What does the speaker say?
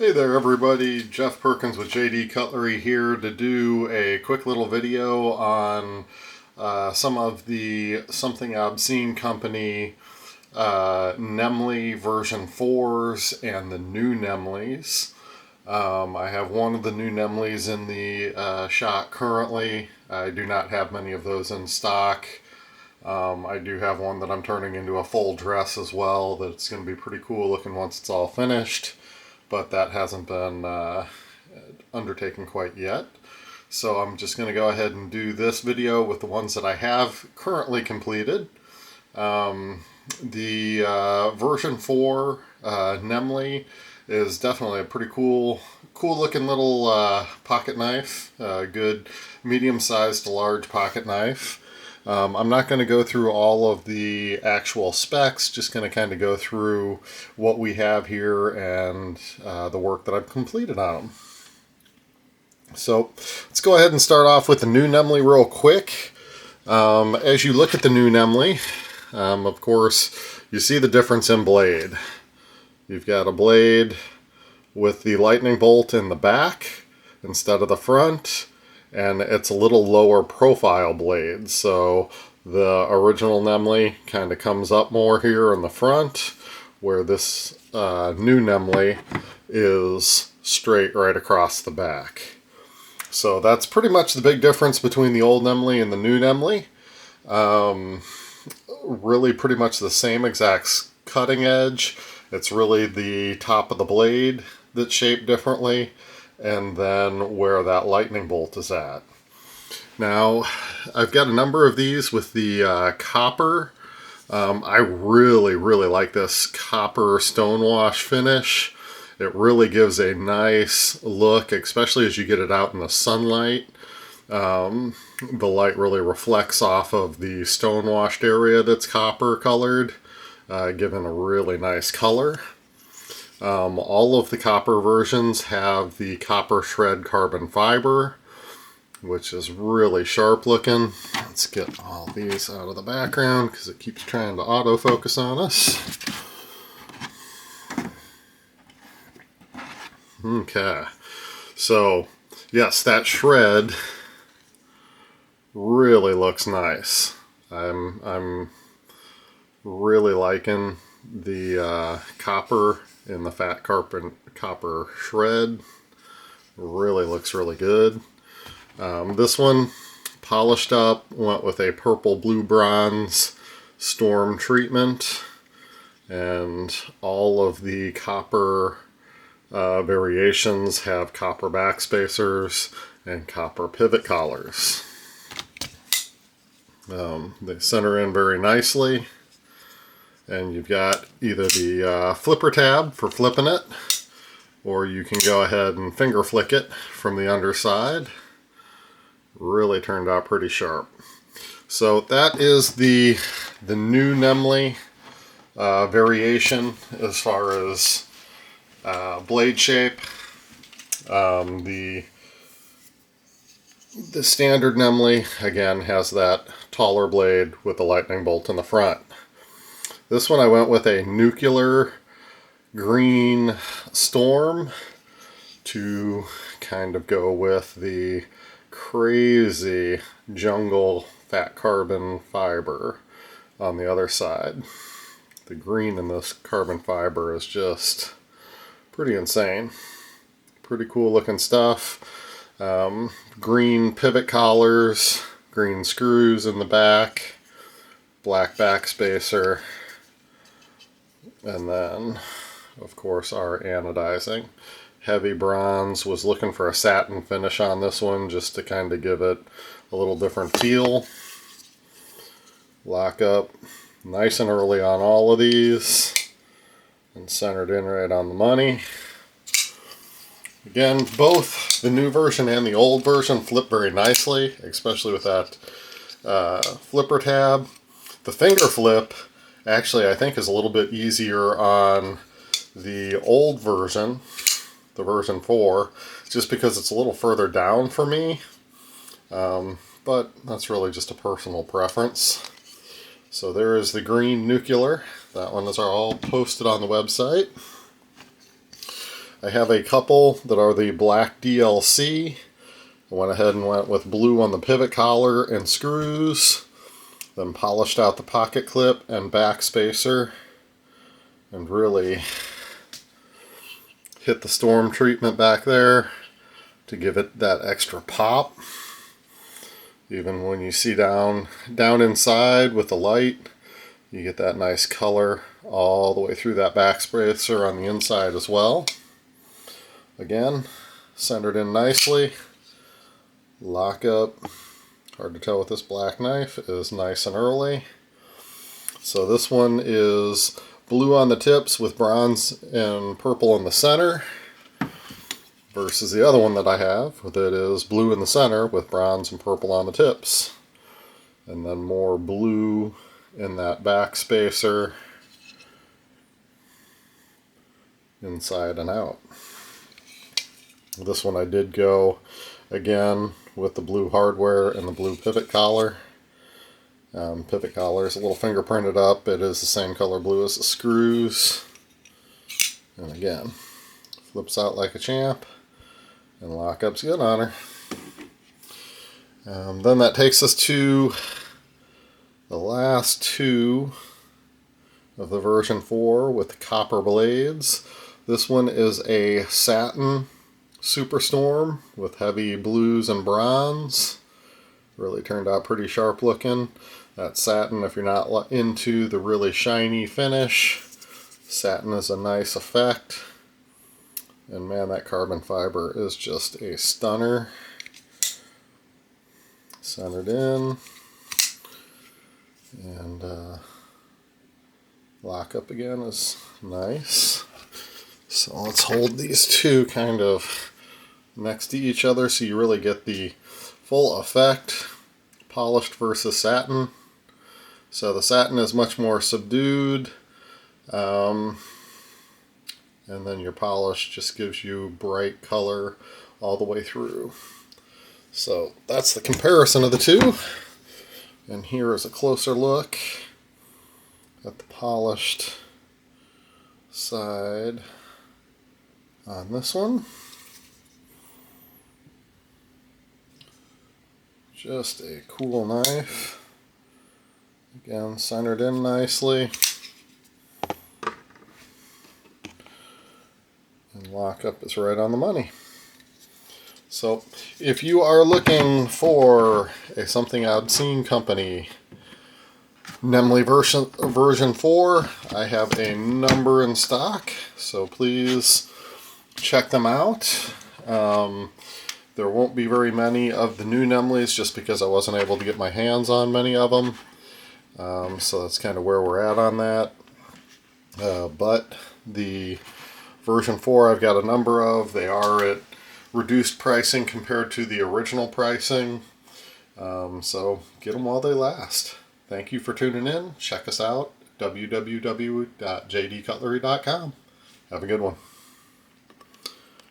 Hey there everybody, Jeff Perkins with JD Cutlery here to do a quick little video on some of the Something Obscene Company Nemley version 4s and the new Nemleys. I have one of the new Nemleys in the shop currently. I do not have many of those in stock. I do have one that I'm turning into a full dress as well that's going to be pretty cool looking once it's all finished. But that hasn't been undertaken quite yet. So I'm just going to go ahead and do this video with the ones that I have currently completed. The version 4 Nemley is definitely a pretty cool looking little pocket knife. Good medium-sized to large pocket knife. I'm not going to go through all of the actual specs, just going to kind of go through what we have here and the work that I've completed on them. So let's go ahead and start off with the new Nemley real quick. As you look at the new Nemley, of course, you see the difference in blade. You've got a blade with the lightning bolt in the back instead of the front. And it's a little lower profile blade, so the original Nemley kind of comes up more here in the front, where this new Nemley is straight right across the back. So that's pretty much the big difference between the old Nemley and the new Nemley. Really pretty much the same exact cutting edge. It's really the top of the blade that's shaped differently, and then where that lightning bolt is at. Now, I've got a number of these with the copper. I really like this copper stonewash finish. It really gives a nice look, especially as you get it out in the sunlight. The light really reflects off of the stonewashed area that's copper colored, giving a really nice color. All of the copper versions have the copper shred carbon fiber, which is really sharp looking. Let's get all these out of the background because it keeps trying to autofocus on us. Okay, so yes, that shred really looks nice. I'm really liking the copper in the fat copper shred. Really looks really good. This one polished up, went with a purple blue bronze storm treatment, and all of the copper variations have copper back spacers and copper pivot collars. They center in very nicely. And you've got either the flipper tab for flipping it, or you can go ahead and finger flick it from the underside. Really turned out pretty sharp. So that is the new Nemley variation as far as blade shape. The standard Nemley, again, has that taller blade with the lightning bolt in the front. This one I went with a nuclear green storm to kind of go with the crazy jungle fat carbon fiber on the other side. The green in this carbon fiber is just pretty insane. Pretty cool looking stuff. Green pivot collars, green screws in the back, black back spacer. And then, of course, our anodizing. Heavy bronze. Was looking for a satin finish on this one just to kind of give it a little different feel. Lock up nice and early on all of these. And centered in right on the money. Again, both the new version and the old version flip very nicely, especially with that flipper tab. The finger flip, actually, I think is a little bit easier on the old version, the version 4, just because it's a little further down for me. But that's really just a personal preference. So there is the green nuclear. That one is all posted on the website. I have a couple that are the black DLC. I went ahead and went with blue on the pivot collar and screws, then polished out the pocket clip and back spacer, and really hit the storm treatment back there to give it that extra pop. Even when you see down inside with the light, you get that nice color all the way through that back spacer on the inside as well. Again, centered in nicely. Lock up, hard to tell with this black knife, is nice and early. So this one is blue on the tips with bronze and purple in the center, versus the other one that I have that is blue in the center with bronze and purple on the tips. And then more blue in that back spacer, inside and out. This one I did go again with the blue hardware and the blue pivot collar. Pivot collar is a little fingerprinted up. It is the same color blue as the screws. And again, flips out like a champ. And lockup's good on her. Then that takes us to the last two of the version 4 with the copper blades. This one is a satin Superstorm with heavy blues and bronze. Really turned out pretty sharp looking. That satin, if you're not into the really shiny finish, satin is a nice effect. And man, that carbon fiber is just a stunner. Centered in. And lock up again is nice. So let's hold these two kind of next to each other so you really get the full effect. Polished versus satin. So the satin is much more subdued. And then your polish just gives you bright color all the way through. So that's the comparison of the two. And here is a closer look at the polished side on this one. Just a cool knife. Again, centered in nicely. And lockup is right on the money. So if you are looking for a Something Obscene Company Nemley version 4, I have a number in stock, so please check them out. There won't be very many of the new Nemleys just because I wasn't able to get my hands on many of them. So that's kind of where we're at on that. But the version 4 I've got a number of. They are at reduced pricing compared to the original pricing. So get them while they last. Thank you for tuning in. Check us out, www.jdcutlery.com. Have a good one.